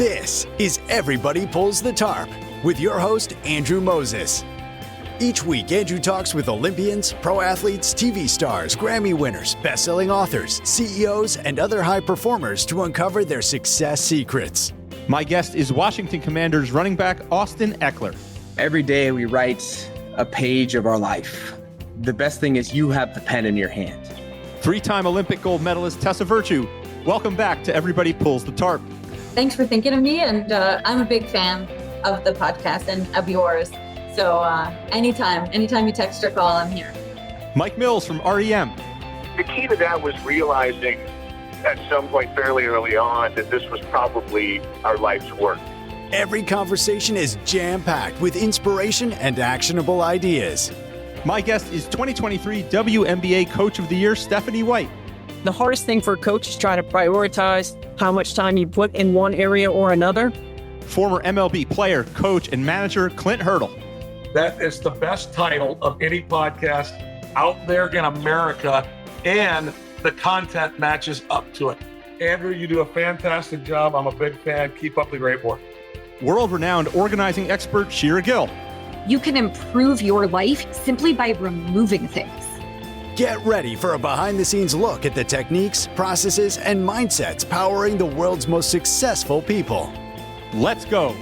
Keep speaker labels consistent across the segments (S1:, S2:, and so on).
S1: This is Everybody Pulls the Tarp with your host, Andrew Moses. Each week, Andrew talks with Olympians, pro athletes, TV stars, Grammy winners, best-selling authors, CEOs, and other high performers to uncover their success secrets.
S2: My guest is Washington Commanders running back Austin Ekeler.
S3: Every day we write a page of our life. The best thing is you have the pen in your hand.
S2: Three-time Olympic gold medalist Tessa Virtue. Welcome back to Everybody Pulls the Tarp.
S4: Thanks for thinking of me, and I'm a big fan of the podcast and of yours. So anytime you text or call, I'm here.
S2: Mike Mills from REM.
S5: The key to that was realizing at some point fairly early on that this was probably our life's work.
S1: Every conversation is jam-packed with inspiration and actionable ideas.
S2: My guest is 2023 WNBA Coach of the Year, Stephanie White.
S6: The hardest thing for a coach is trying to prioritize how much time you put in one area or another.
S2: Former MLB player, coach, and manager Clint Hurdle.
S7: That is the best title of any podcast out there in America, and the content matches up to it. Andrew, you do a fantastic job. I'm a big fan. Keep up the great work.
S2: World-renowned organizing expert Shira Gill.
S8: You can improve your life simply by removing things.
S1: Get ready for a behind-the-scenes look at the techniques, processes, and mindsets powering the world's most successful people.
S2: Let's go.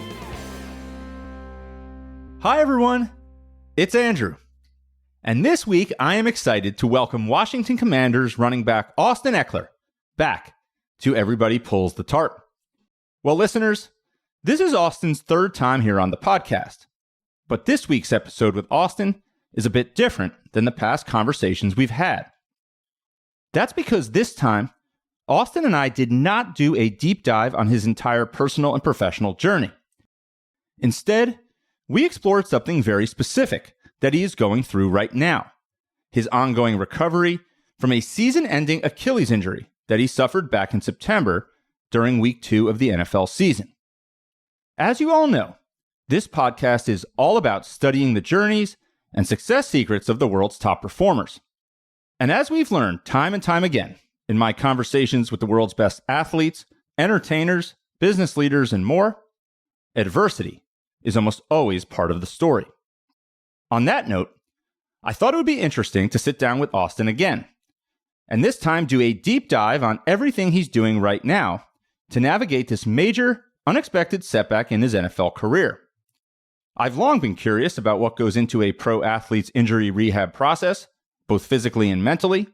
S2: Hi, everyone. It's Andrew. And this week, I am excited to welcome Washington Commanders running back Austin Ekeler back to Everybody Pulls the Tarp. Well, listeners, this is Austin's third time here on the podcast. But this week's episode with Austin is a bit different than the past conversations we've had. That's because this time, Austin and I did not do a deep dive on his entire personal and professional journey. Instead, we explored something very specific that he is going through right now: his ongoing recovery from a season-ending Achilles injury that he suffered back in September during Week 2 of the NFL season. As you all know, this podcast is all about studying the journeys and success secrets of the world's top performers. And as we've learned time and time again in my conversations with the world's best athletes, entertainers, business leaders, and more, adversity is almost always part of the story. On that note, I thought it would be interesting to sit down with Austin again, and this time do a deep dive on everything he's doing right now to navigate this major, unexpected setback in his NFL career. I've long been curious about what goes into a pro athlete's injury rehab process, both physically and mentally,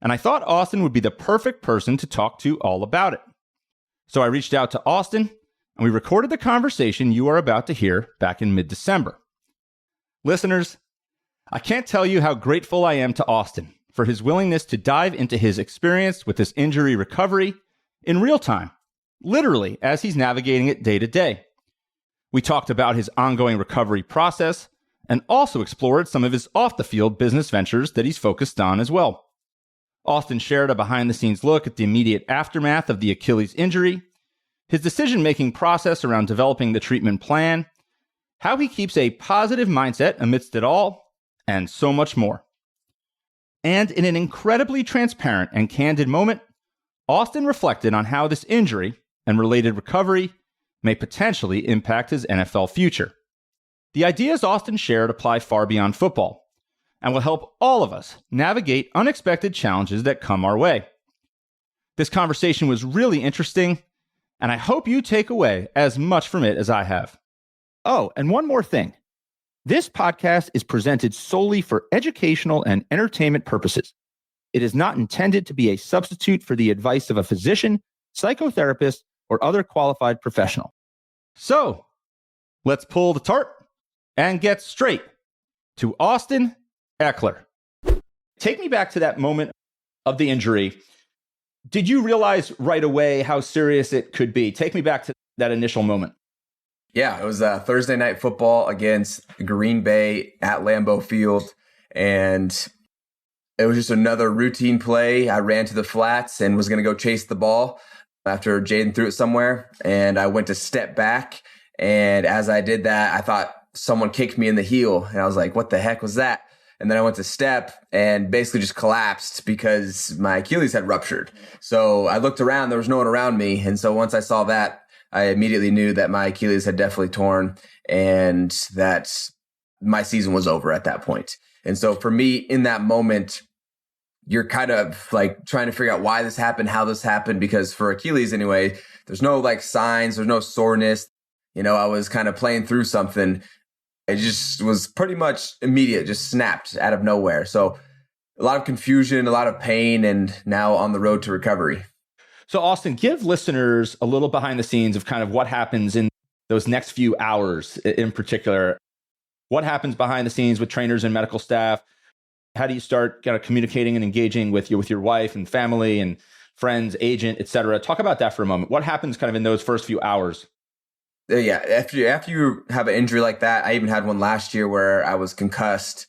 S2: and I thought Austin would be the perfect person to talk to all about it. So I reached out to Austin, and we recorded the conversation you are about to hear back in mid-December. Listeners, I can't tell you how grateful I am to Austin for his willingness to dive into his experience with this injury recovery in real time, literally as he's navigating it day to day. We talked about his ongoing recovery process and also explored some of his off-the-field business ventures that he's focused on as well. Austin shared a behind-the-scenes look at the immediate aftermath of the Achilles injury, his decision-making process around developing the treatment plan, how he keeps a positive mindset amidst it all, and so much more. And in an incredibly transparent and candid moment, Austin reflected on how this injury and related recovery may potentially impact his NFL future. The ideas Austin shared apply far beyond football and will help all of us navigate unexpected challenges that come our way. This conversation was really interesting, and I hope you take away as much from it as I have. Oh, and one more thing. This podcast is presented solely for educational and entertainment purposes. It is not intended to be a substitute for the advice of a physician, psychotherapist, or other qualified professional. So, let's pull the tarp and get straight to Austin Ekeler. Take me back to that moment of the injury. Did you realize right away how serious it could be? Take me back to that initial moment.
S3: Yeah, it was Thursday night football against Green Bay at Lambeau Field, and it was just another routine play. I ran to the flats and was going to go chase the ball after Jaden threw it somewhere, and I went to step back, and as I did that, I thought someone kicked me in the heel, and I was like, what the heck was that? And then I went to step and basically just collapsed because my Achilles had ruptured. So I looked around, there was no one around me, and so once I saw that, I immediately knew that my Achilles had definitely torn and that my season was over at that point. And so for me in that moment, you're kind of like trying to figure out why this happened, how this happened, because for Achilles anyway, there's no like signs, there's no soreness. I was kind of playing through something. It just was pretty much immediate, just snapped out of nowhere. So a lot of confusion, a lot of pain, and now on the road to recovery.
S2: So Austin, give listeners a little behind the scenes of kind of what happens in those next few hours in particular. What happens behind the scenes with trainers and medical staff? How do you start kind of communicating and engaging with your wife and family and friends, agent, et cetera? Talk about that for a moment. What happens kind of in those first few hours?
S3: Yeah, after you have an injury like that, I even had one last year where I was concussed,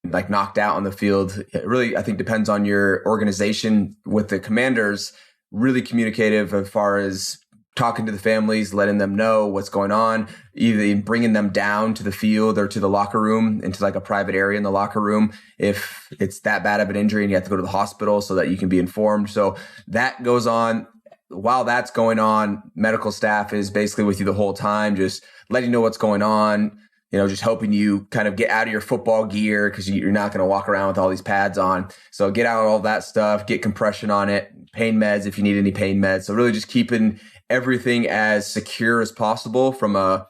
S3: like knocked out on the field. It really, I think, depends on your organization. With the Commanders, really communicative as far as talking to the families, letting them know what's going on, either bringing them down to the field or to the locker room, into like a private area in the locker room if it's that bad of an injury and you have to go to the hospital so that you can be informed. So that goes on. While that's going on, medical staff is basically with you the whole time, just letting you know what's going on, just hoping you kind of get out of your football gear because you're not going to walk around with all these pads on. So get out all that stuff, get compression on it, pain meds if you need any pain meds. So really just keeping everything as secure as possible from a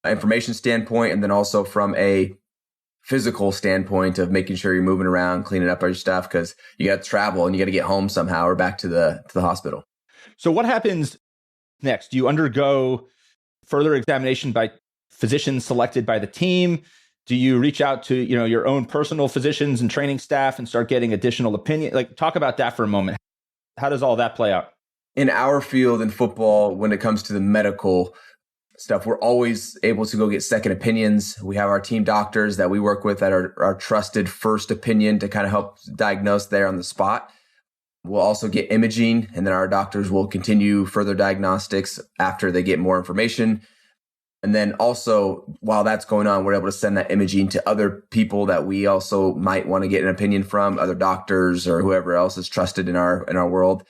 S3: information standpoint, and then also from a physical standpoint of making sure you're moving around, cleaning up all your stuff, because you got to travel and you got to get home somehow or back to the hospital.
S2: So what happens next? Do you undergo further examination by physicians selected by the team? Do you reach out to, your own personal physicians and training staff and start getting additional opinion? Like, talk about that for a moment. How does all that play out?
S3: In our field in football, when it comes to the medical stuff, we're always able to go get second opinions. We have our team doctors that we work with that are our trusted first opinion to kind of help diagnose there on the spot. We'll also get imaging, and then our doctors will continue further diagnostics after they get more information. And then also, while that's going on, we're able to send that imaging to other people that we also might want to get an opinion from, other doctors or whoever else is trusted in our world.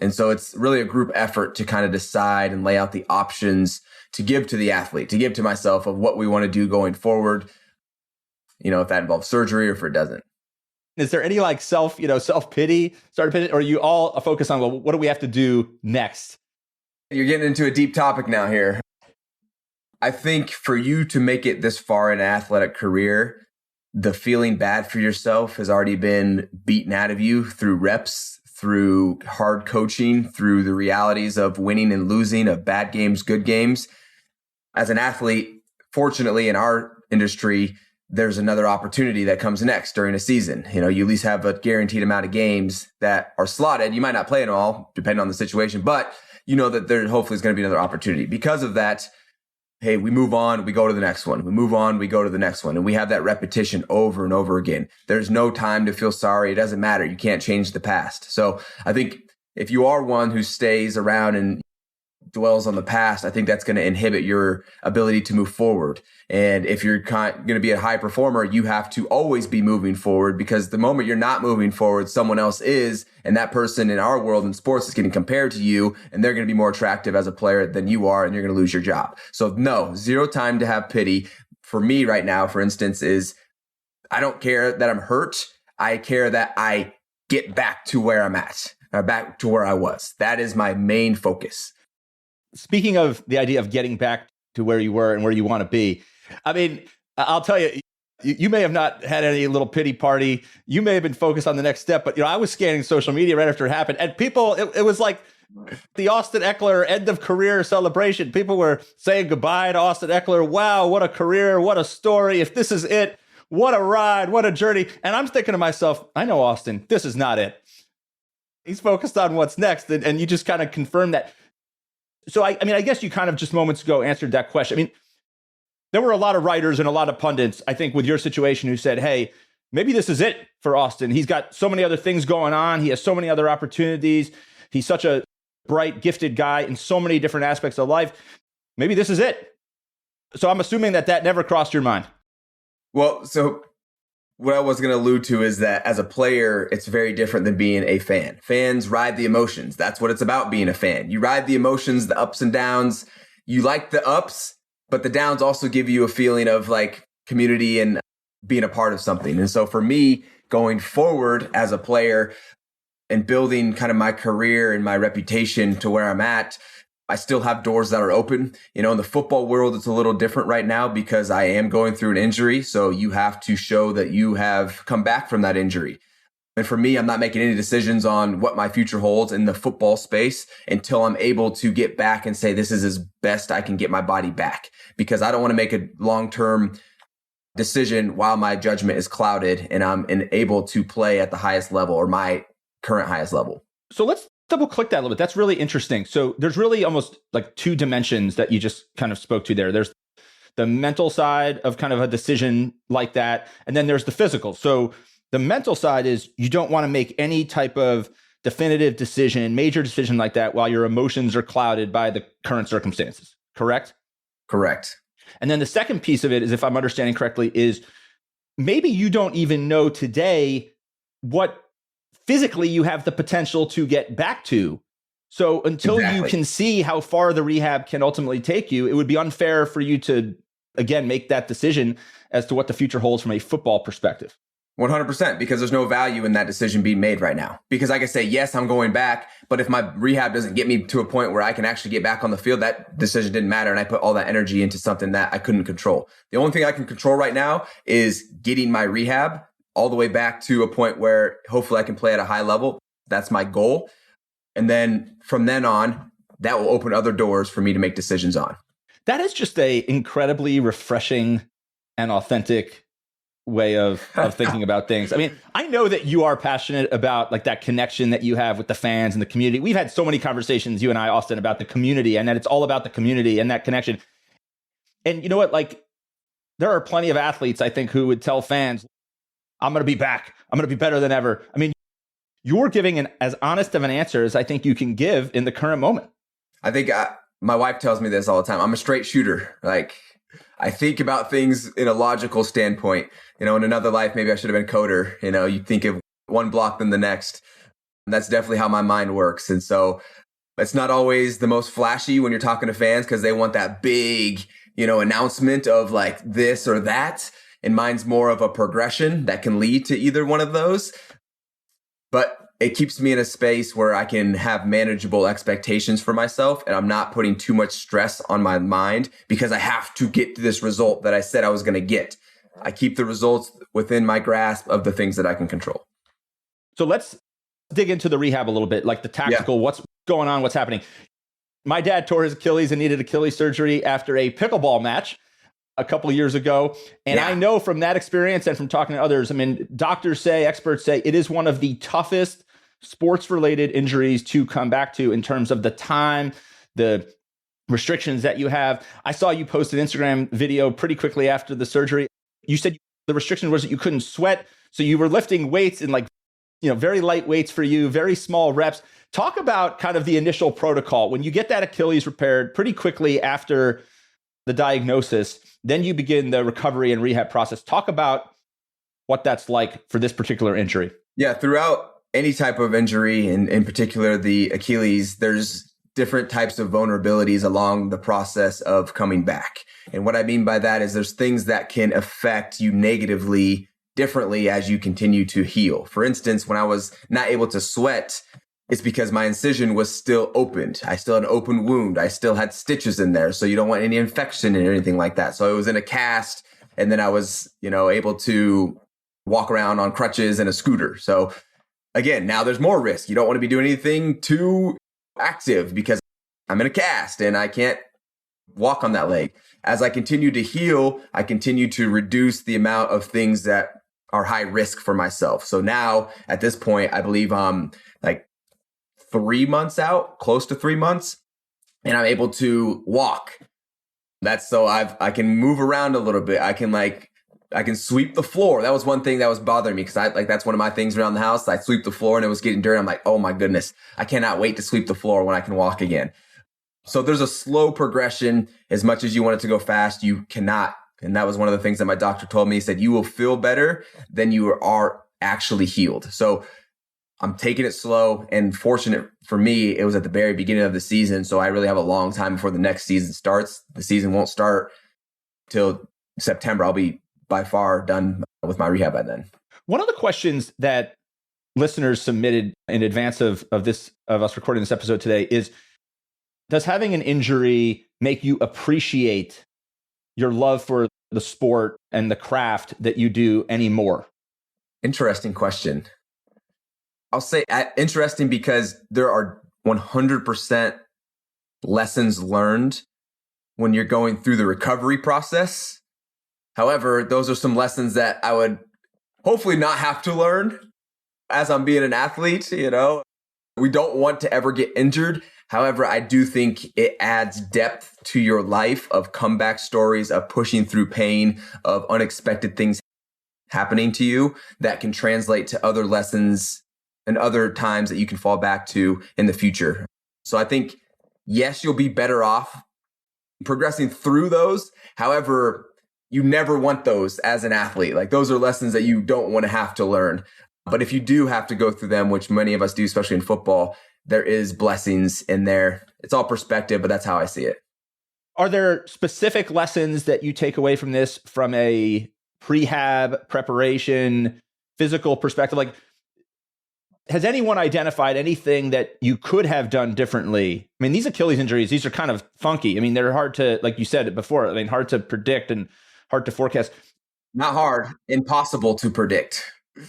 S3: And so it's really a group effort to kind of decide and lay out the options to give to the athlete, to give to myself of what we want to do going forward, if that involves surgery or if it doesn't.
S2: Is there any like self-pity, or are you all focused on, well, what do we have to do next?
S3: You're getting into a deep topic now here. I think for you to make it this far in an athletic career, the feeling bad for yourself has already been beaten out of you through reps, through hard coaching, through the realities of winning and losing, of bad games, good games. As an athlete, fortunately in our industry, there's another opportunity that comes next during a season. You at least have a guaranteed amount of games that are slotted. You might not play them all, depending on the situation, but that there hopefully is going to be another opportunity. Because of that, hey, we move on, we go to the next one. We move on, we go to the next one. And we have that repetition over and over again. There's no time to feel sorry. It doesn't matter. You can't change the past. So I think if you are one who stays around and dwells on the past, I think that's going to inhibit your ability to move forward. And if you're going to be a high performer, you have to always be moving forward, because the moment you're not moving forward, someone else is. And that person in our world in sports is getting compared to you, and they're going to be more attractive as a player than you are, and you're going to lose your job. So no, zero time to have pity. For me right now, for instance, is I don't care that I'm hurt. I care that I get back to where I'm at, or back to where I was. That is my main focus.
S2: Speaking of the idea of getting back to where you were and where you want to be, I mean, I'll tell you, you may have not had any little pity party. You may have been focused on the next step, but I was scanning social media right after it happened, and people, it was like the Austin Ekeler end of career celebration. People were saying goodbye to Austin Ekeler. Wow, what a career, what a story. If this is it, what a ride, what a journey. And I'm thinking to myself, I know Austin, this is not it. He's focused on what's next, and you just kind of confirm that. So, I guess you kind of just moments ago answered that question. There were a lot of writers and a lot of pundits, I think, with your situation who said, hey, maybe this is it for Austin. He's got so many other things going on. He has so many other opportunities. He's such a bright, gifted guy in so many different aspects of life. Maybe this is it. So I'm assuming that never crossed your mind.
S3: Well, so what I was going to allude to is that as a player, it's very different than being a fan. Fans ride the emotions. That's what it's about being a fan. You ride the emotions, the ups and downs. You like the ups, but the downs also give you a feeling of like community and being a part of something. And so for me, going forward as a player and building kind of my career and my reputation to where I'm at, I still have doors that are open. You know, in the football world, it's a little different right now because I am going through an injury. So you have to show that you have come back from that injury. And for me, I'm not making any decisions on what my future holds in the football space until I'm able to get back and say, this is as best I can get my body back, because I don't want to make a long-term decision while my judgment is clouded and I'm able to play at the highest level or my current highest level.
S2: So let's double click that a little bit. That's really interesting. So there's really almost like two dimensions that you just kind of spoke to there. There's the mental side of kind of a decision like that. And then there's the physical. So the mental side is you don't want to make any type of definitive decision, major decision like that while your emotions are clouded by the current circumstances. Correct?
S3: Correct.
S2: And then the second piece of it is, if I'm understanding correctly, is maybe you don't even know today what physically you have the potential to get back to. So until you can see how far the rehab can ultimately take you, it would be unfair for you to, again, make that decision as to what the future holds from a football perspective.
S3: 100%, because there's no value in that decision being made right now. Because I can say, yes, I'm going back, but if my rehab doesn't get me to a point where I can actually get back on the field, that decision didn't matter. And I put all that energy into something that I couldn't control. The only thing I can control right now is getting my rehab all the way back to a point where hopefully I can play at a high level. That's my goal. And then from then on, that will open other doors for me to make decisions on.
S2: That is just a incredibly refreshing and authentic way of thinking about things. I mean, I know that you are passionate about like that connection that you have with the fans and the community. We've had so many conversations, you and I, Austin, about the community, and that it's all about the community and that connection. And you know what? Like, there are plenty of athletes, I think, who would tell fans, I'm going to be back. I'm going to be better than ever. I mean, you're giving as honest of an answer as I think you can give in the current moment.
S3: I think my wife tells me this all the time. I'm a straight shooter. Like, I think about things in a logical standpoint. You know, in another life, maybe I should have been coder. You know, you think of one block than the next. And that's definitely how my mind works. And so it's not always the most flashy when you're talking to fans because they want that big, you know, announcement of like this or that. And mine's more of a progression that can lead to either one of those. But it keeps me in a space where I can have manageable expectations for myself, and I'm not putting too much stress on my mind because I have to get to this result that I said I was going to get. I keep the results within my grasp of the things that I can control.
S2: So let's dig into the rehab a little bit, like the tactical, what's going on, what's happening. My dad tore his Achilles and needed Achilles surgery after a pickleball match a couple of years ago. And I know from that experience and from talking to others, I mean, doctors say, experts say, it is one of the toughest sports-related injuries to come back to in terms of the time, the restrictions that you have. I saw you post an Instagram video pretty quickly after the surgery. You said the restriction was that you couldn't sweat. So you were lifting weights in like, you know, very light weights for you, very small reps. Talk about kind of the initial protocol. When you get that Achilles repaired pretty quickly after the diagnosis, then you begin the recovery and rehab process. Talk about what that's like for this particular injury.
S3: Yeah, throughout any type of injury, and in particular the Achilles, there's different types of vulnerabilities along the process of coming back. And what I mean by that is there's things that can affect you negatively differently as you continue to heal. For instance, when I was not able to sweat, it's because my incision was still opened. I still had an open wound. I still had stitches in there. So you don't want any infection or anything like that. So it was in a cast, and then I was, you know, able to walk around on crutches and a scooter. So again, now there's more risk. You don't want to be doing anything too active because I'm in a cast and I can't walk on that leg. As I continue to heal, I continue to reduce the amount of things that are high risk for myself. So now at this point, I believe I'm like 3 months out, close to 3 months, and I'm able to walk. That's so I can move around a little bit. I can sweep the floor. That was one thing that was bothering me because that's one of my things around the house. I sweep the floor and it was getting dirty. I'm like, oh my goodness, I cannot wait to sweep the floor when I can walk again. So there's a slow progression. As much as you want it to go fast, you cannot And that was one of the things that my doctor told me. He said, you will feel better than you are actually healed. So I'm taking it slow, and fortunate for me, it was at the very beginning of the season. So I really have a long time before the next season starts. The season won't start till September. I'll be by far done with my rehab by then.
S2: One of the questions that listeners submitted in advance of us recording this episode today is, does having an injury make you appreciate your love for the sport and the craft that you do anymore?
S3: Interesting question. I'll say interesting because there are 100% lessons learned when you're going through the recovery process. However, those are some lessons that I would hopefully not have to learn as I'm being an athlete. We don't want to ever get injured. However, I do think it adds depth to your life of comeback stories, of pushing through pain, of unexpected things happening to you that can translate to other lessons and other times that you can fall back to in the future. So I think, yes, you'll be better off progressing through those. However, you never want those as an athlete. Like, those are lessons that you don't want to have to learn. But if you do have to go through them, which many of us do, especially in football, there is blessings in there. It's all perspective, but that's how I see it.
S2: Are there specific lessons that you take away from this from a prehab, preparation, physical perspective? Like, has anyone identified anything that you could have done differently? I mean, these Achilles injuries, these are kind of funky. I mean, they're hard to, like you said before, hard to predict and hard to forecast.
S3: Not hard, impossible to predict.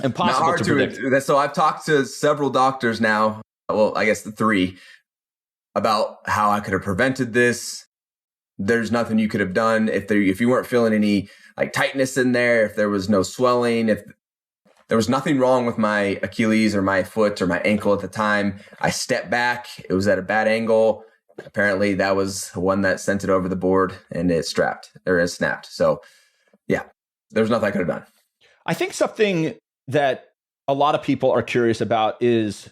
S2: Impossible to predict.
S3: So I've talked to several doctors now, well, I guess the 3, about how I could have prevented this. There's nothing you could have done if you weren't feeling any like tightness in there, if there was no swelling, if there was nothing wrong with my Achilles or my foot or my ankle at the time. I stepped back. It was at a bad angle. Apparently that was the one that sent it over the board and it snapped. So yeah, there was nothing I could have done.
S2: I think something that a lot of people are curious about is,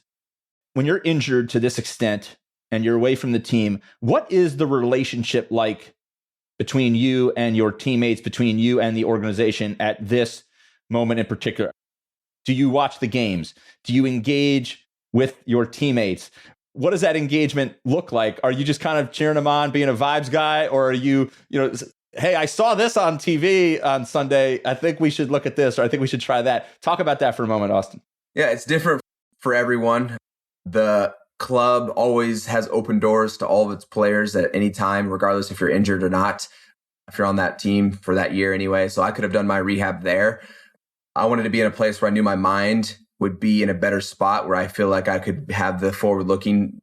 S2: when you're injured to this extent and you're away from the team, what is the relationship like between you and your teammates, between you and the organization at this moment in particular? Do you watch the games? Do you engage with your teammates? What does that engagement look like? Are you just kind of cheering them on, being a vibes guy? Or are you, hey, I saw this on TV on Sunday. I think we should look at this, or I think we should try that. Talk about that for a moment, Austin.
S3: Yeah, it's different for everyone. The club always has open doors to all of its players at any time, regardless if you're injured or not, if you're on that team for that year anyway. So I could have done my rehab there. I wanted to be in a place where I knew my mind would be in a better spot, where I feel like I could have the forward-looking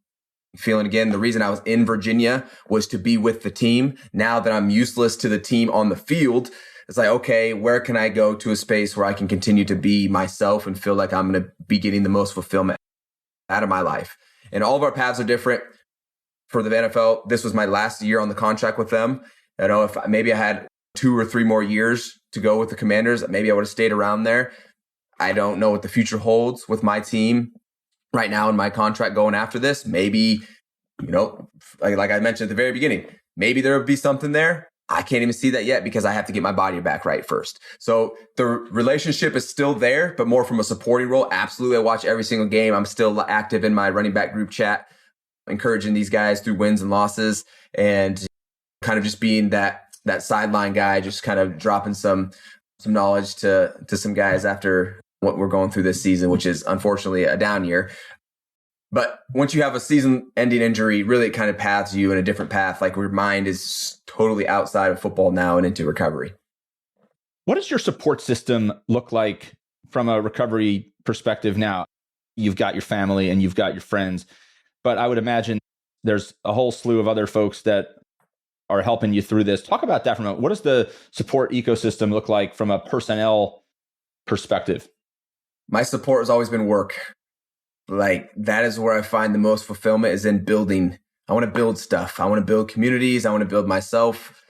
S3: feeling again. The reason I was in Virginia was to be with the team. Now that I'm useless to the team on the field, it's like, okay, where can I go to a space where I can continue to be myself and feel like I'm going to be getting the most fulfillment out of my life? And all of our paths are different. For the NFL, this was my last year on the contract with them. If maybe I had 2 or 3 more years to go with the Commanders, maybe I would have stayed around there. I don't know what the future holds with my team right now in my contract going after this. Maybe, like I mentioned at the very beginning, maybe there will be something there. I can't even see that yet because I have to get my body back right first. So the relationship is still there, but more from a supporting role. Absolutely. I watch every single game. I'm still active in my running back group chat, encouraging these guys through wins and losses, and kind of just being that sideline guy, just kind of dropping some knowledge to some guys after what we're going through this season, which is unfortunately a down year. But once you have a season-ending injury, really it kind of paths you in a different path. Like, your mind is totally outside of football now and into recovery.
S2: What does your support system look like from a recovery perspective now? You've got your family and you've got your friends, but I would imagine there's a whole slew of other folks that are helping you through this. Talk about that for a moment. What does the support ecosystem look like from a personnel perspective?
S3: My support has always been work. Like, that is where I find the most fulfillment, is in building. I want to build stuff. I want to build communities. I want to build myself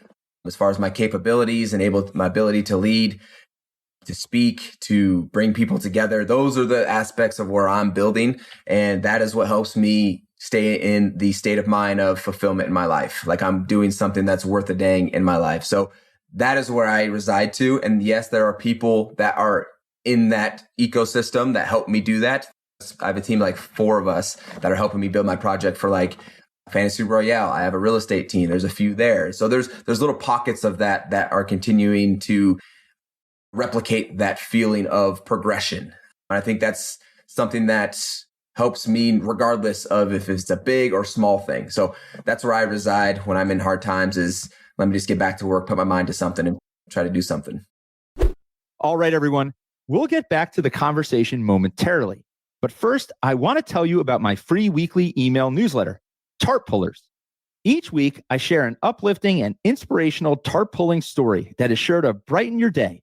S3: as far as my capabilities and my ability to lead, to speak, to bring people together. Those are the aspects of where I'm building. And that is what helps me stay in the state of mind of fulfillment in my life. Like, I'm doing something that's worth a dang in my life. So that is where I reside to. And yes, there are people that are in that ecosystem that help me do that. I have a team like 4 of us that are helping me build my project for like Fantasy Royale. I have a real estate team. There's a few there. So there's little pockets of that are continuing to replicate that feeling of progression. And I think that's something that helps me regardless of if it's a big or small thing. So that's where I reside when I'm in hard times, is let me just get back to work, put my mind to something and try to do something.
S2: All right, everyone. We'll get back to the conversation momentarily. But first, I want to tell you about my free weekly email newsletter, Tarp Pullers. Each week, I share an uplifting and inspirational tarp pulling story that is sure to brighten your day.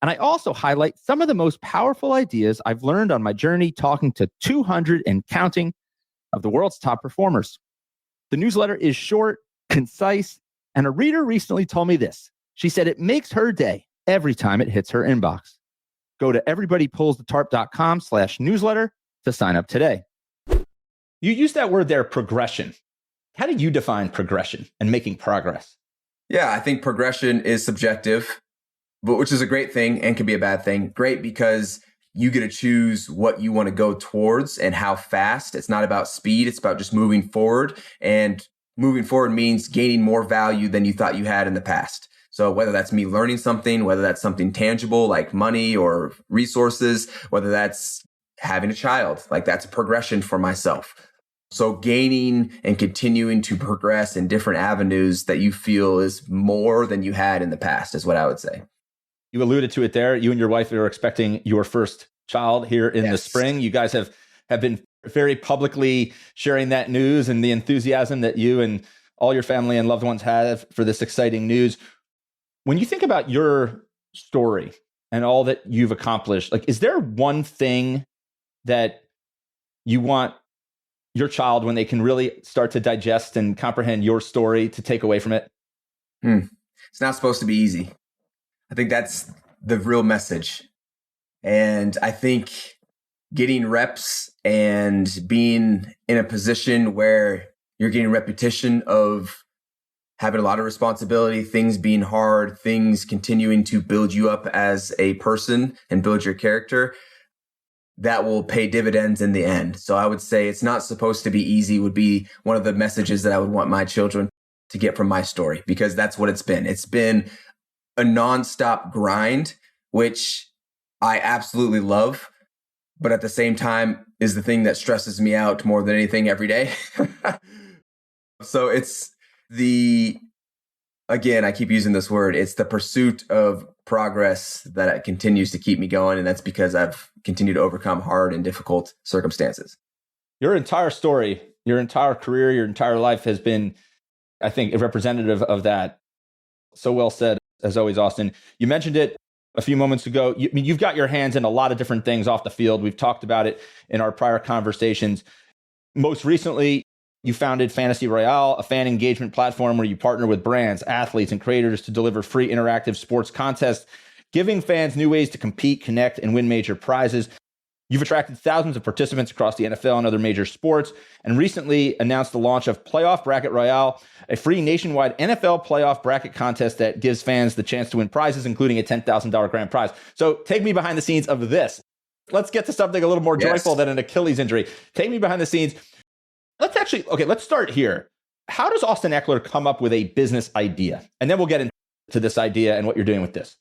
S2: And I also highlight some of the most powerful ideas I've learned on my journey talking to 200 and counting of the world's top performers. The newsletter is short, concise, and a reader recently told me this. She said it makes her day every time it hits her inbox. Go to everybodypullsthetarp.com/newsletter to sign up today. You used that word there, progression. How do you define progression and making progress?
S3: Yeah, I think progression is subjective, but which is a great thing and can be a bad thing. Great because you get to choose what you want to go towards and how fast. It's not about speed. It's about just moving forward. And moving forward means gaining more value than you thought you had in the past. So whether that's me learning something, whether that's something tangible like money or resources, whether that's having a child, like that's a progression for myself. So gaining and continuing to progress in different avenues that you feel is more than you had in the past is what I would say.
S2: You alluded to it there. You and your wife are expecting your first child here in the spring. You guys have been very publicly sharing that news and the enthusiasm that you and all your family and loved ones have for this exciting news. When you think about your story and all that you've accomplished, like, is there one thing that you want your child, when they can really start to digest and comprehend your story, to take away from it?
S3: It's not supposed to be easy. I think that's the real message. And I think getting reps and being in a position where you're getting repetition of having a lot of responsibility, things being hard, things continuing to build you up as a person and build your character, that will pay dividends in the end. So I would say it's not supposed to be easy would be one of the messages that I would want my children to get from my story, because that's what it's been. It's been a nonstop grind, which I absolutely love, but at the same time is the thing that stresses me out more than anything every day. So it's again, I keep using this word, it's the pursuit of progress that continues to keep me going. And that's because I've continued to overcome hard and difficult circumstances.
S2: Your entire story, your entire career, your entire life has been, I think, a representative of that. So well said, as always, Austin. You mentioned it a few moments ago. You've got your hands in a lot of different things off the field. We've talked about it in our prior conversations. Most recently, you founded Fantasy Royale, a fan engagement platform where you partner with brands, athletes, and creators to deliver free interactive sports contests, giving fans new ways to compete, connect, and win major prizes. You've attracted thousands of participants across the NFL and other major sports, and recently announced the launch of Playoff Bracket Royale, a free nationwide NFL playoff bracket contest that gives fans the chance to win prizes, including a $10,000 grand prize. So take me behind the scenes of this. Let's get to something a little more joyful than an Achilles injury. Take me behind the scenes. Let's start here. How does Austin Ekeler come up with a business idea? And then we'll get into this idea and what you're doing with this.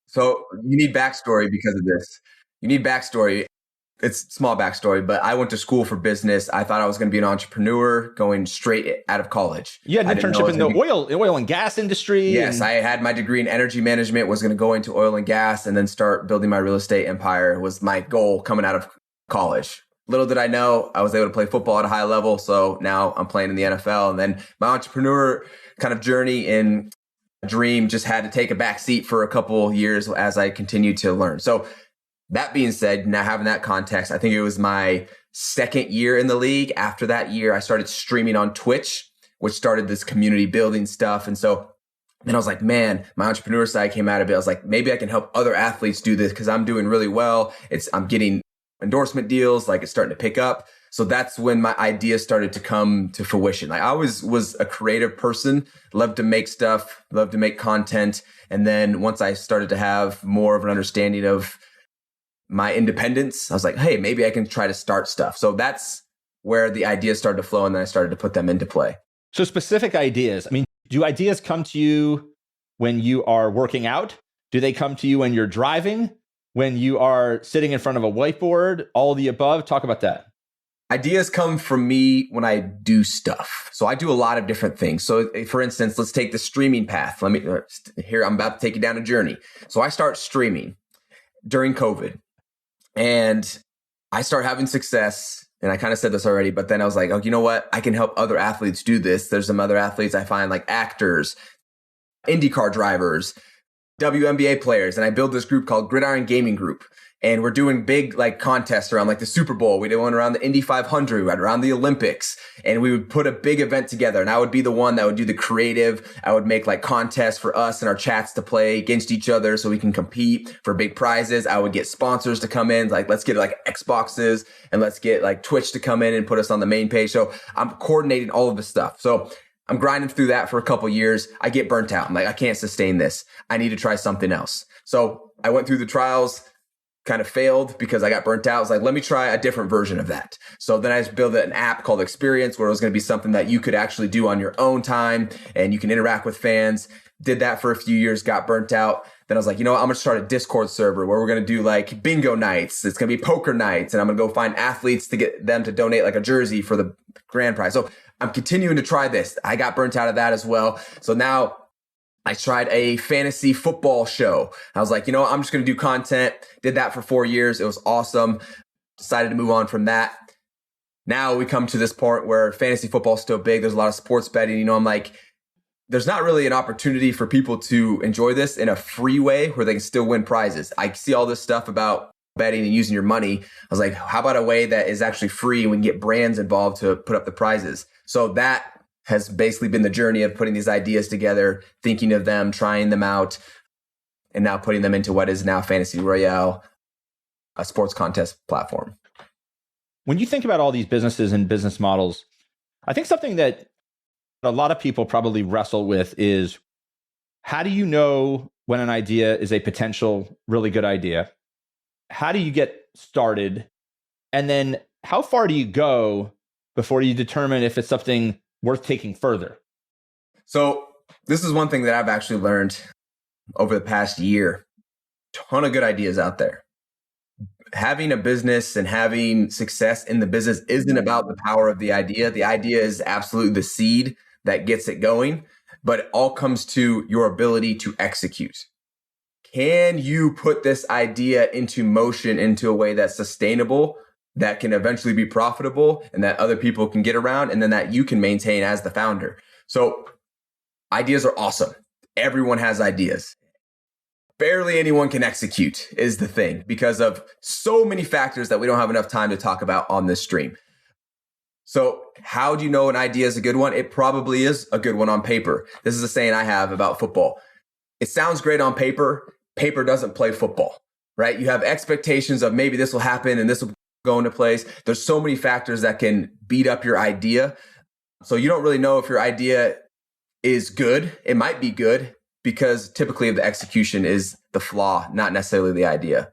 S3: So you need backstory because of this. You need backstory. It's small backstory, but I went to school for business. I thought I was going to be an entrepreneur going straight out of college.
S2: You had an internship in the oil and gas industry.
S3: Yes, I had my degree in energy management, was going to go into oil and gas and then start building my real estate empire was my goal coming out of college. Little did I know, I was able to play football at a high level. So now I'm playing in the NFL. And then my entrepreneur kind of journey and dream just had to take a back seat for a couple years as I continued to learn. So that being said, now having that context, I think it was my second year in the league. After that year, I started streaming on Twitch, which started this community building stuff. And so then I was like, man, my entrepreneur side came out of it. I was like, maybe I can help other athletes do this because I'm doing really well. I'm getting endorsement deals, like it's starting to pick up. So that's when my ideas started to come to fruition. Like I always was a creative person, loved to make stuff, loved to make content. And then once I started to have more of an understanding of my independence, I was like, hey, maybe I can try to start stuff. So that's where the ideas started to flow, and then I started to put them into play.
S2: So specific ideas. I mean, do ideas come to you when you are working out? Do they come to you when you're driving? When you are sitting in front of a whiteboard? All of the above? Talk about that.
S3: Ideas come from me when I do stuff. So I do a lot of different things. So for instance, let's take the streaming path. I'm about to take you down a journey. So I start streaming during COVID and I start having success. And I kind of said this already, but then I was like, oh, you know what? I can help other athletes do this. There's some other athletes I find, like actors, IndyCar drivers, WNBA players. And I build this group called Gridiron Gaming Group. And we're doing big like contests around like the Super Bowl. We did one around the Indy 500, around the Olympics. And we would put a big event together. And I would be the one that would do the creative. I would make like contests for us and our chats to play against each other so we can compete for big prizes. I would get sponsors to come in. Like, let's get like Xboxes and let's get like Twitch to come in and put us on the main page. So I'm coordinating all of this stuff. So I'm grinding through that for a couple of years. I get burnt out. I'm like, I can't sustain this. I need to try something else. So I went through the trials, kind of failed because I got burnt out. I was like, let me try a different version of that. So then I built an app called Experience where it was going to be something that you could actually do on your own time and you can interact with fans. Did that for a few years, got burnt out. Then I was like, you know what? I'm going to start a Discord server where we're going to do like bingo nights. It's going to be poker nights. And I'm going to go find athletes to get them to donate like a jersey for the grand prize. So I'm continuing to try this. I got burnt out of that as well. So now I tried a fantasy football show. I was like, you know what? I'm just going to do content. Did that for 4 years. It was awesome. Decided to move on from that. Now we come to this point where fantasy football is still big. There's a lot of sports betting. You know, I'm like, there's not really an opportunity for people to enjoy this in a free way where they can still win prizes. I see all this stuff about betting and using your money. I was like, how about a way that is actually free and we can get brands involved to put up the prizes? So that has basically been the journey of putting these ideas together, thinking of them, trying them out, and now putting them into what is now Fantasy Royale, a sports contest platform.
S2: When you think about all these businesses and business models, I think something that a lot of people probably wrestle with is, how do you know when an idea is a potential really good idea? How do you get started? And then how far do you go before you determine if it's something worth taking further?
S3: So this is one thing that I've actually learned over the past year. Ton of good ideas out there. Having a business and having success in the business isn't about the power of the idea. The idea is absolutely the seed that gets it going, but it all comes to your ability to execute. Can you put this idea into motion into a way that's sustainable, that can eventually be profitable, and that other people can get around, and then that you can maintain as the founder? So ideas are awesome. Everyone has ideas. Barely anyone can execute is the thing, because of so many factors that we don't have enough time to talk about on this stream. So how do you know an idea is a good one? It probably is a good one on paper. This is a saying I have about football. It sounds great on paper. Paper doesn't play football, right? You have expectations of maybe this will happen and this will go into place. There's so many factors that can beat up your idea. So you don't really know if your idea is good. It might be good because typically the execution is the flaw, not necessarily the idea.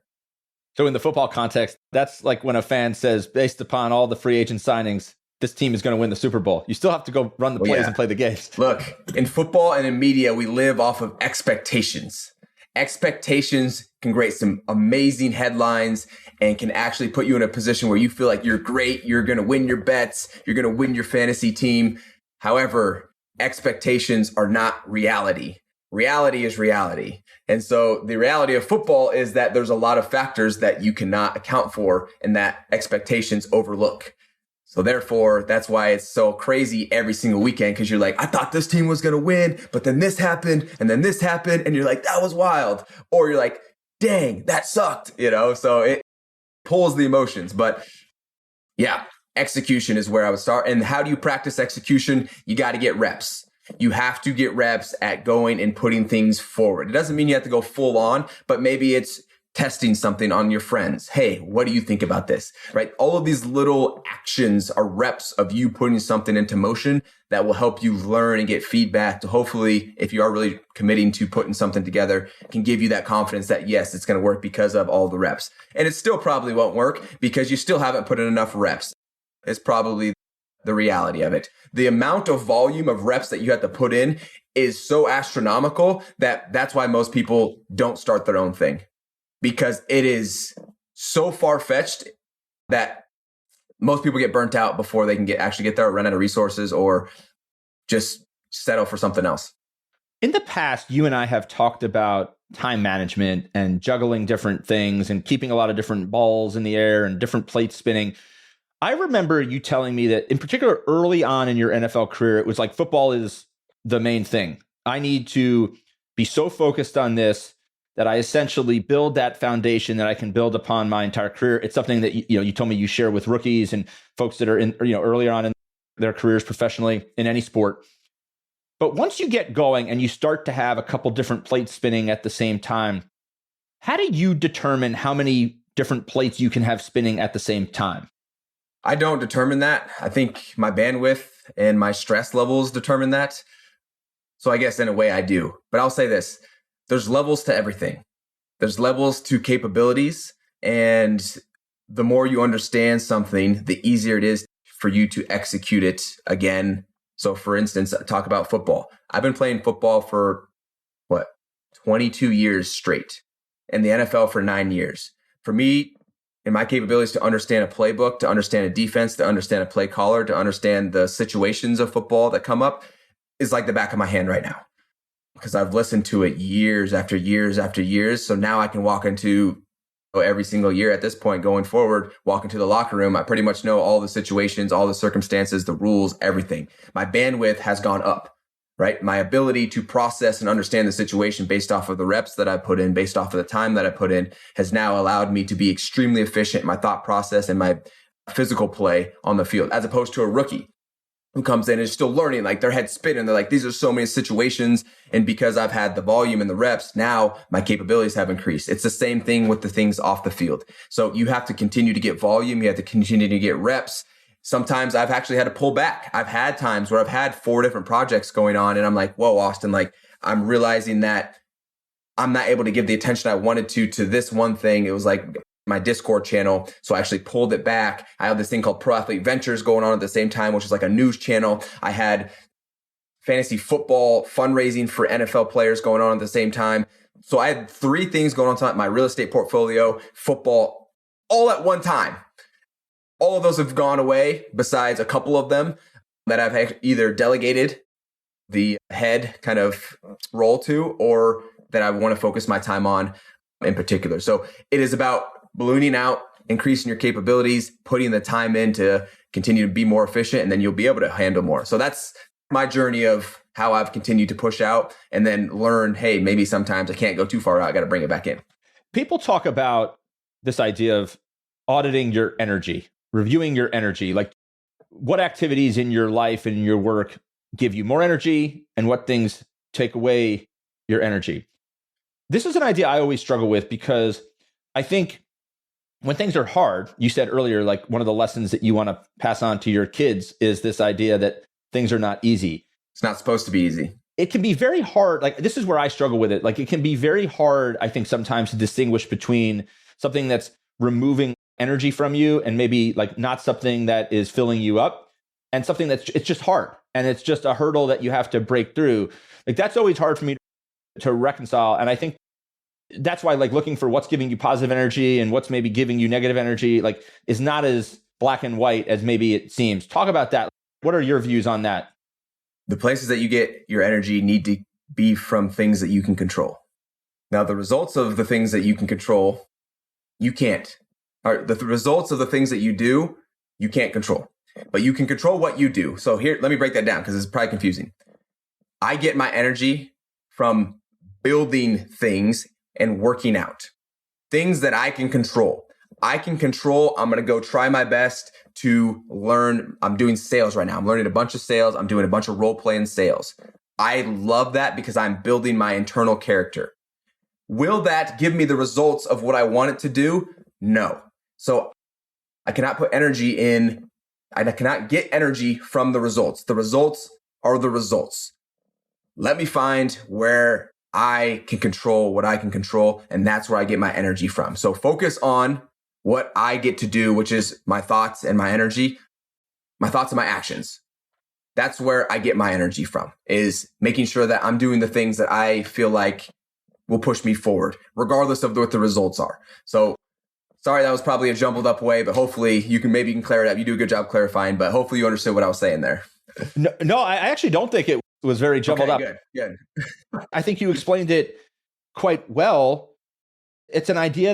S2: So in the football context, that's like when a fan says, based upon all the free agent signings, this team is going to win the Super Bowl. You still have to go run the plays and play the games.
S3: Look, in football and in media, we live off of expectations. Expectations can create some amazing headlines and can actually put you in a position where you feel like you're great. You're going to win your bets. You're going to win your fantasy team. However, expectations are not reality. Reality is reality. And so the reality of football is that there's a lot of factors that you cannot account for and that expectations overlook. So therefore, that's why it's so crazy every single weekend, because you're like, I thought this team was going to win, but then this happened and then this happened. And you're like, that was wild. Or you're like, dang, that sucked, you know? So it pulls the emotions. But yeah, execution is where I would start. And how do you practice execution? You got to get reps. You have to get reps at going and putting things forward. It doesn't mean you have to go full on, but maybe it's testing something on your friends. Hey, what do you think about this? Right? All of these little actions are reps of you putting something into motion that will help you learn and get feedback to hopefully, if you are really committing to putting something together, can give you that confidence that yes, it's going to work because of all the reps. And it still probably won't work because you still haven't put in enough reps. It's probably the reality of it. The amount of volume of reps that you have to put in is so astronomical that that's why most people don't start their own thing, because it is so far-fetched that most people get burnt out before they can actually get there, or run out of resources, or just settle for something else.
S2: In the past, you and I have talked about time management and juggling different things and keeping a lot of different balls in the air and different plates spinning. I remember you telling me that in particular early on in your NFL career, it was like football is the main thing. I need to be so focused on this that I essentially build that foundation that I can build upon my entire career. It's something that you told me you share with rookies and folks that are in earlier on in their careers professionally in any sport. But once you get going and you start to have a couple different plates spinning at the same time, how do you determine how many different plates you can have spinning at the same time?
S3: I don't determine that. I think my bandwidth and my stress levels determine that. So I guess in a way I do. But I'll say this. There's levels to everything. There's levels to capabilities. And the more you understand something, the easier it is for you to execute it again. So for instance, talk about football. I've been playing football for 22 years straight, and the NFL for 9 years. For me, and my capabilities to understand a playbook, to understand a defense, to understand a play caller, to understand the situations of football that come up is like the back of my hand right now, because I've listened to it years after years after years. So now I can walk into every single year at this point going forward, walk into the locker room. I pretty much know all the situations, all the circumstances, the rules, everything. My bandwidth has gone up, right? My ability to process and understand the situation based off of the reps that I put in, based off of the time that I put in, has now allowed me to be extremely efficient in my thought process and my physical play on the field, as opposed to a rookie who comes in and is still learning, like their head's spinning. They're like, these are so many situations. And because I've had the volume and the reps, now my capabilities have increased. It's the same thing with the things off the field. So you have to continue to get volume. You have to continue to get reps. Sometimes I've actually had to pull back. I've had times where I've had 4 different projects going on and I'm like, whoa, Austin, like I'm realizing that I'm not able to give the attention I wanted to this one thing. It was like my Discord channel. So I actually pulled it back. I have this thing called Pro Athlete Ventures going on at the same time, which is like a news channel. I had fantasy football fundraising for NFL players going on at the same time. So I had 3 things going on tonight: my real estate portfolio, football, all at one time. All of those have gone away, besides a couple of them that I've either delegated the head kind of role to, or that I want to focus my time on in particular. So it is about ballooning out, increasing your capabilities, putting the time in to continue to be more efficient, and then you'll be able to handle more. So that's my journey of how I've continued to push out and then learn, hey, maybe sometimes I can't go too far out. I got to bring it back in.
S2: People talk about this idea of auditing your energy, reviewing your energy, like what activities in your life and in your work give you more energy and what things take away your energy. This is an idea I always struggle with, because I think when things are hard, you said earlier, like one of the lessons that you want to pass on to your kids is this idea that things are not easy.
S3: It's not supposed to be easy.
S2: It can be very hard. Like, this is where I struggle with it. Like, it can be very hard, I think, sometimes to distinguish between something that's removing energy from you and maybe like not something that is filling you up, and something that's, it's just hard. And it's just a hurdle that you have to break through. Like, that's always hard for me to reconcile. And I think that's why, like, looking for what's giving you positive energy and what's maybe giving you negative energy, like, is not as black and white as maybe it seems. Talk about that. What are your views on that?
S3: The places that you get your energy need to be from things that you can control. Now, the results of the things that you can control, you can't. Or the results of the things that you do, you can't control. But you can control what you do. So here, let me break that down, because it's probably confusing. I get my energy from building things and working out. Things that I can control. I can control, I'm going to go try my best to learn. I'm doing sales right now. I'm learning a bunch of sales. I'm doing a bunch of role play in sales. I love that because I'm building my internal character. Will that give me the results of what I want it to do? No. So I cannot put energy in. I cannot get energy from the results. The results are the results. Let me find where I can control what I can control, and that's where I get my energy from. So focus on what I get to do, which is my thoughts and my energy, my thoughts and my actions. That's where I get my energy from, is making sure that I'm doing the things that I feel like will push me forward, regardless of what the results are. So sorry, that was probably a jumbled up way, but hopefully you can clear it up. You do a good job clarifying, but hopefully you understood what I was saying there.
S2: No, I actually don't think it was very jumbled up.
S3: Good.
S2: I think you explained it quite well. It's an idea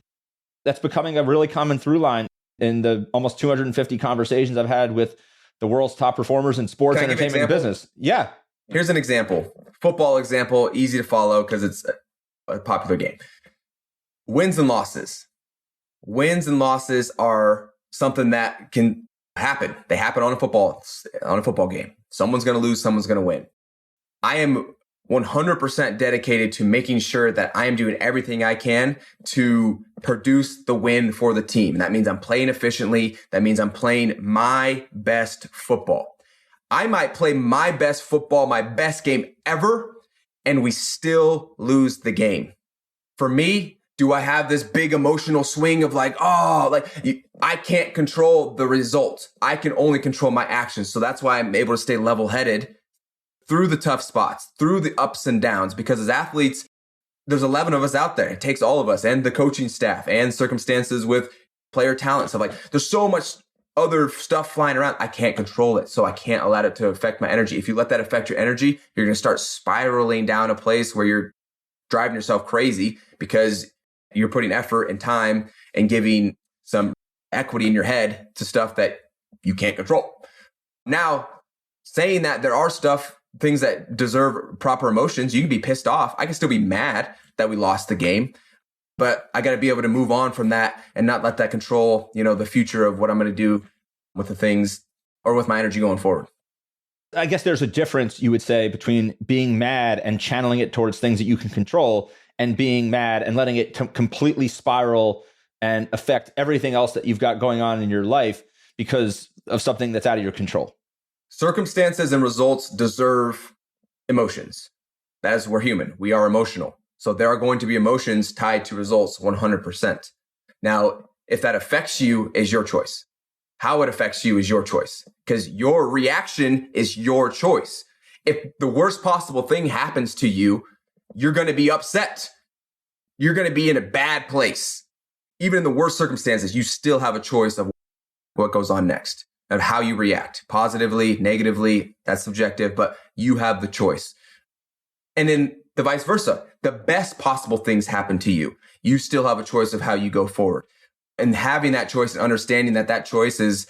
S2: that's becoming a really common through line in the almost 250 conversations I've had with the world's top performers in sports, entertainment, and business. Yeah.
S3: Here's an example. Football example, easy to follow because it's a popular game. Wins and losses. Wins and losses are something that can happen. They happen on a football game. Someone's going to lose, someone's going to win. I am 100% dedicated to making sure that I am doing everything I can to produce the win for the team. That means I'm playing efficiently. That means I'm playing my best football. I might play my best football, my best game ever, and we still lose the game. For me, do I have this big emotional swing of I can't control the result. I can only control my actions. So that's why I'm able to stay level-headed through the tough spots, through the ups and downs, because as athletes, there's 11 of us out there. It takes all of us and the coaching staff and circumstances with player talent. So there's so much other stuff flying around. I can't control it. So I can't allow it to affect my energy. If you let that affect your energy, you're going to start spiraling down a place where you're driving yourself crazy because you're putting effort and time and giving some equity in your head to stuff that you can't control. Now, saying that there are things that deserve proper emotions, you can be pissed off. I can still be mad that we lost the game, but I got to be able to move on from that and not let that control, the future of what I'm going to do with the things or with my energy going forward.
S2: I guess there's a difference, you would say, between being mad and channeling it towards things that you can control and being mad and letting it completely spiral and affect everything else that you've got going on in your life because of something that's out of your control.
S3: Circumstances and results deserve emotions. As we're human, we are emotional. So there are going to be emotions tied to results 100%. Now, if that affects you is your choice. How it affects you is your choice because your reaction is your choice. If the worst possible thing happens to you, you're going to be upset. You're going to be in a bad place. Even in the worst circumstances, you still have a choice of what goes on next, of how you react, positively, negatively, that's subjective, but you have the choice. And then the vice versa, the best possible things happen to you. You still have a choice of how you go forward. And having that choice and understanding that choice is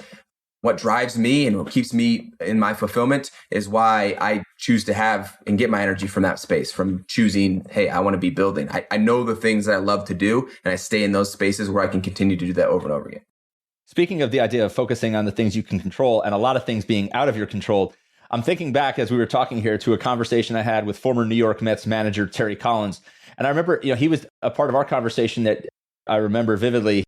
S3: what drives me and what keeps me in my fulfillment is why I choose to have and get my energy from that space, from choosing, hey, I want to be building. I know the things that I love to do, and I stay in those spaces where I can continue to do that over and over again.
S2: Speaking of the idea of focusing on the things you can control and a lot of things being out of your control, I'm thinking back as we were talking here to a conversation I had with former New York Mets manager Terry Collins. And I remember, he was a part of our conversation that I remember vividly.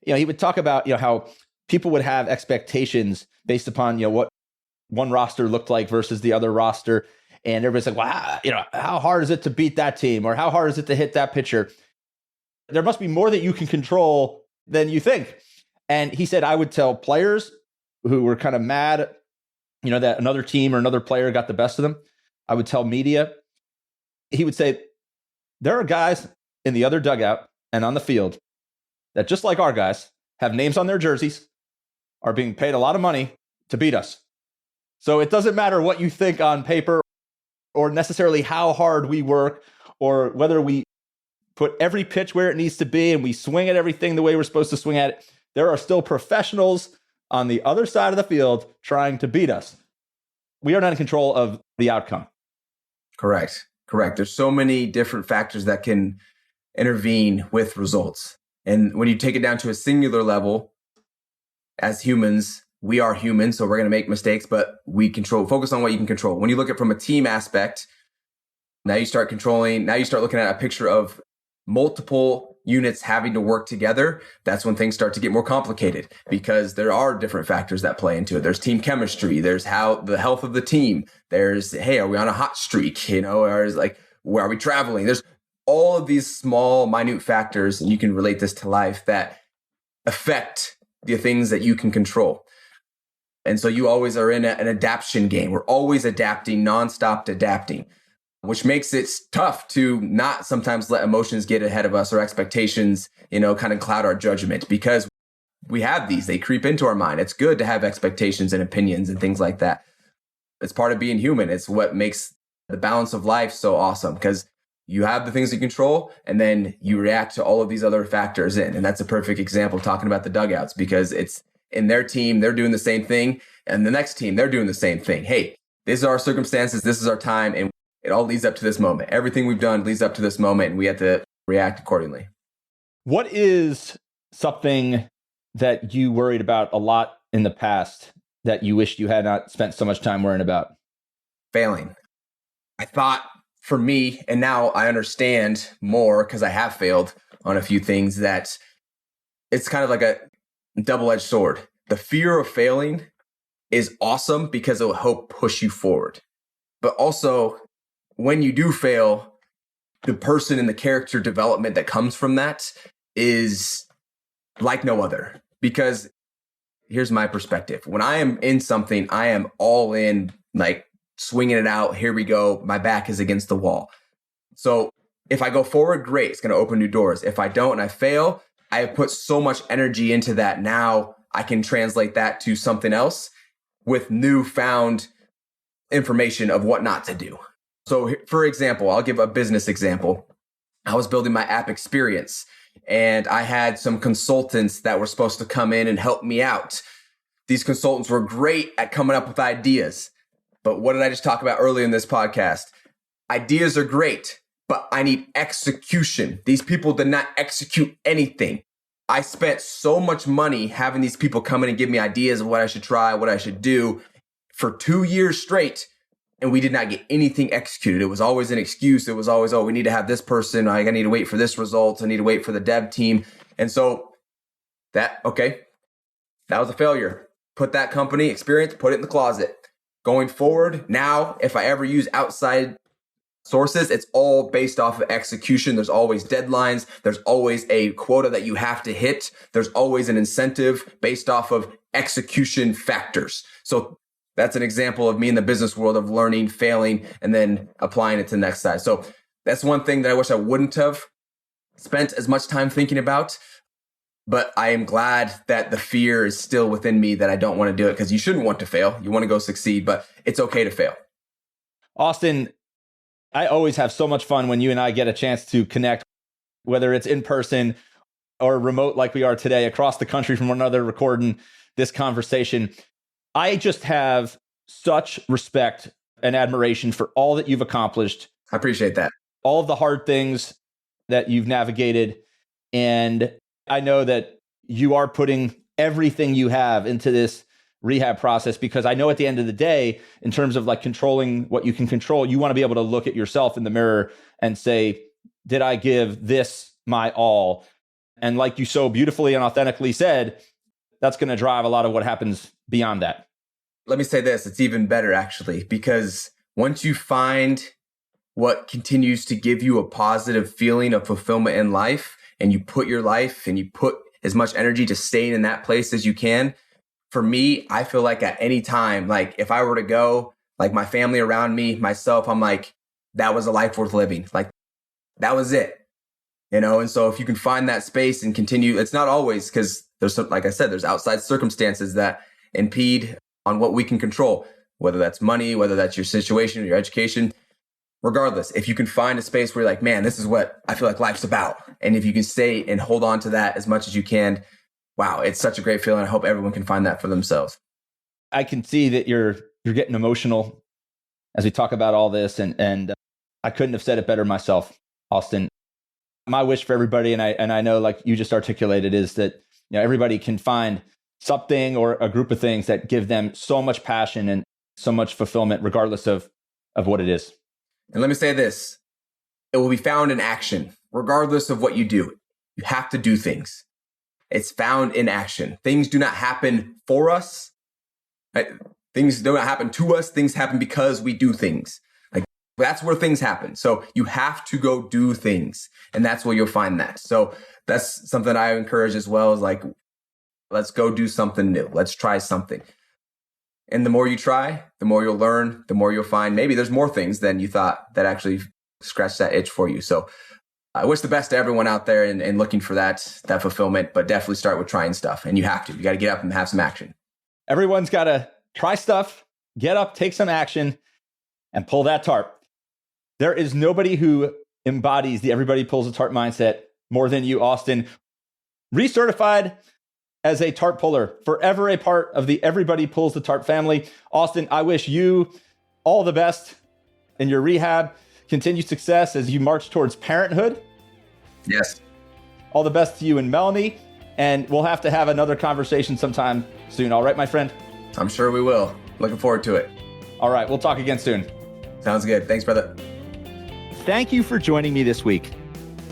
S2: He would talk about, how people would have expectations based upon, what one roster looked like versus the other roster. And everybody's like, wow, how hard is it to beat that team? Or how hard is it to hit that pitcher? There must be more that you can control than you think. And he said, I would tell players who were kind of mad, that another team or another player got the best of them. I would tell media. He would say, there are guys in the other dugout and on the field that, just like our guys, have names on their jerseys, are being paid a lot of money to beat us. So it doesn't matter what you think on paper or necessarily how hard we work or whether we put every pitch where it needs to be and we swing at everything the way we're supposed to swing at it. There are still professionals on the other side of the field trying to beat us. We are not in control of the outcome.
S3: Correct. There's so many different factors that can intervene with results. And when you take it down to a singular level, as humans, we are human, so we're going to make mistakes, but focus on what you can control. When you look at it from a team aspect, now you start looking at a picture of multiple units having to work together, that's when things start to get more complicated, because there are different factors that play into it. There's team chemistry. There's how the health of the team. There's, hey, are we on a hot streak? Or is like, where are we traveling? There's all of these small, minute factors, and you can relate this to life, that affect the things that you can control. And so you always are in an adaptation game. We're always adapting, nonstop adapting, which makes it tough to not sometimes let emotions get ahead of us, or expectations, kind of cloud our judgment, because we have these, they creep into our mind. It's good to have expectations and opinions and things like that. It's part of being human. It's what makes the balance of life so awesome, because you have the things you control, and then you react to all of these other factors in. And that's a perfect example talking about the dugouts, because it's in their team, they're doing the same thing. And the next team, they're doing the same thing. Hey, these are our circumstances. This is our time. And it all leads up to this moment. Everything we've done leads up to this moment, and we have to react accordingly.
S2: What is something that you worried about a lot in the past that you wished you had not spent so much time worrying about?
S3: Failing. I thought, for me, and now I understand more because I have failed on a few things, that it's kind of like a double-edged sword. The fear of failing is awesome because it will help push you forward. But also, when you do fail, the person and the character development that comes from that is like no other. Because here's my perspective. When I am in something, I am all in, like swinging it out. Here we go. My back is against the wall. So if I go forward, great. It's going to open new doors. If I don't and I fail, I have put so much energy into that. Now I can translate that to something else with newfound information of what not to do. So for example, I'll give a business example. I was building my app experience, and I had some consultants that were supposed to come in and help me out. These consultants were great at coming up with ideas. But what did I just talk about earlier in this podcast? Ideas are great, but I need execution. These people did not execute anything. I spent so much money having these people come in and give me ideas of what I should try, what I should do for 2 years straight. And we did not get anything executed. It was always an excuse. It was always, we need to have this person. I need to wait for this result. I need to wait for the dev team. And so that was a failure. Put that company experience, put it in the closet. Going forward, now, if I ever use outside sources, it's all based off of execution. There's always deadlines. There's always a quota that you have to hit. There's always an incentive based off of execution factors. So that's an example of me in the business world of learning, failing, and then applying it to the next side. So that's one thing that I wish I wouldn't have spent as much time thinking about. But I am glad that the fear is still within me, that I don't want to do it, because you shouldn't want to fail. You want to go succeed, but it's okay to fail.
S2: Austin, I always have so much fun when you and I get a chance to connect, whether it's in person or remote like we are today, across the country from one another, recording this conversation. I just have such respect and admiration for all that you've accomplished.
S3: I appreciate that.
S2: All of the hard things that you've navigated. And I know that you are putting everything you have into this rehab process, because I know at the end of the day, in terms of like controlling what you can control, you want to be able to look at yourself in the mirror and say, did I give this my all? And like you so beautifully and authentically said, that's going to drive a lot of what happens beyond that.
S3: Let me say this, it's even better actually, because once you find what continues to give you a positive feeling of fulfillment in life, and you put your life and you put as much energy to staying in that place as you can. For me, I feel like at any time, like if I were to go, like my family around me, myself, I'm like, that was a life worth living. Like that was it, And so if you can find that space and continue, it's not always, because there's some, like I said, there's outside circumstances that impede on what we can control, whether that's money, whether that's your situation, your education. Regardless, if you can find a space where you're like, man, this is what I feel like life's about. And if you can stay and hold on to that as much as you can, wow, it's such a great feeling. I hope everyone can find that for themselves.
S2: I can see that you're getting emotional as we talk about all this. And I couldn't have said it better myself, Austin. My wish for everybody, and I know like you just articulated, is that everybody can find something or a group of things that give them so much passion and so much fulfillment, regardless of what it is.
S3: And let me say this, it will be found in action. regardless of what you do, you have to do things. It's found in action. Things do not happen for us. Right? Things do not happen to us. Things happen because we do things. Like, that's where things happen. So you have to go do things, and that's where you'll find that. So that's something I encourage as well, is like, let's go do something new. Let's try something. And the more you try, the more you'll learn, the more you'll find maybe there's more things than you thought that actually scratch that itch for you. So I wish the best to everyone out there and looking for that fulfillment, but definitely start with trying stuff. And you got to get up and have some action.
S2: Everyone's got to try stuff, get up, take some action, and pull that tarp. There is nobody who embodies the everybody pulls a tarp mindset more than you, Austin. Recertified as a tarp puller, forever a part of the Everybody Pulls the Tarp family. Austin, I wish you all the best in your rehab. Continued success as you march towards parenthood.
S3: Yes.
S2: All the best to you and Melanie. And we'll have to have another conversation sometime soon. All right, my friend?
S3: I'm sure we will. Looking forward to it.
S2: All right. We'll talk again soon.
S3: Sounds good. Thanks, brother.
S2: Thank you for joining me this week.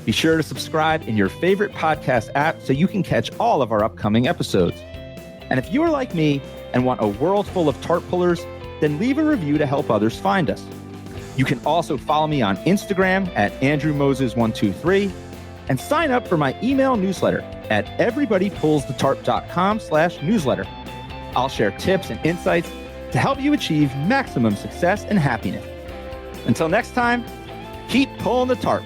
S2: Be sure to subscribe in your favorite podcast app so you can catch all of our upcoming episodes. And if you are like me and want a world full of tarp pullers, then leave a review to help others find us. You can also follow me on Instagram at AndrewMoses123 and sign up for my email newsletter at everybodypullsthetarp.com/newsletter. I'll share tips and insights to help you achieve maximum success and happiness. Until next time, keep pulling the tarp.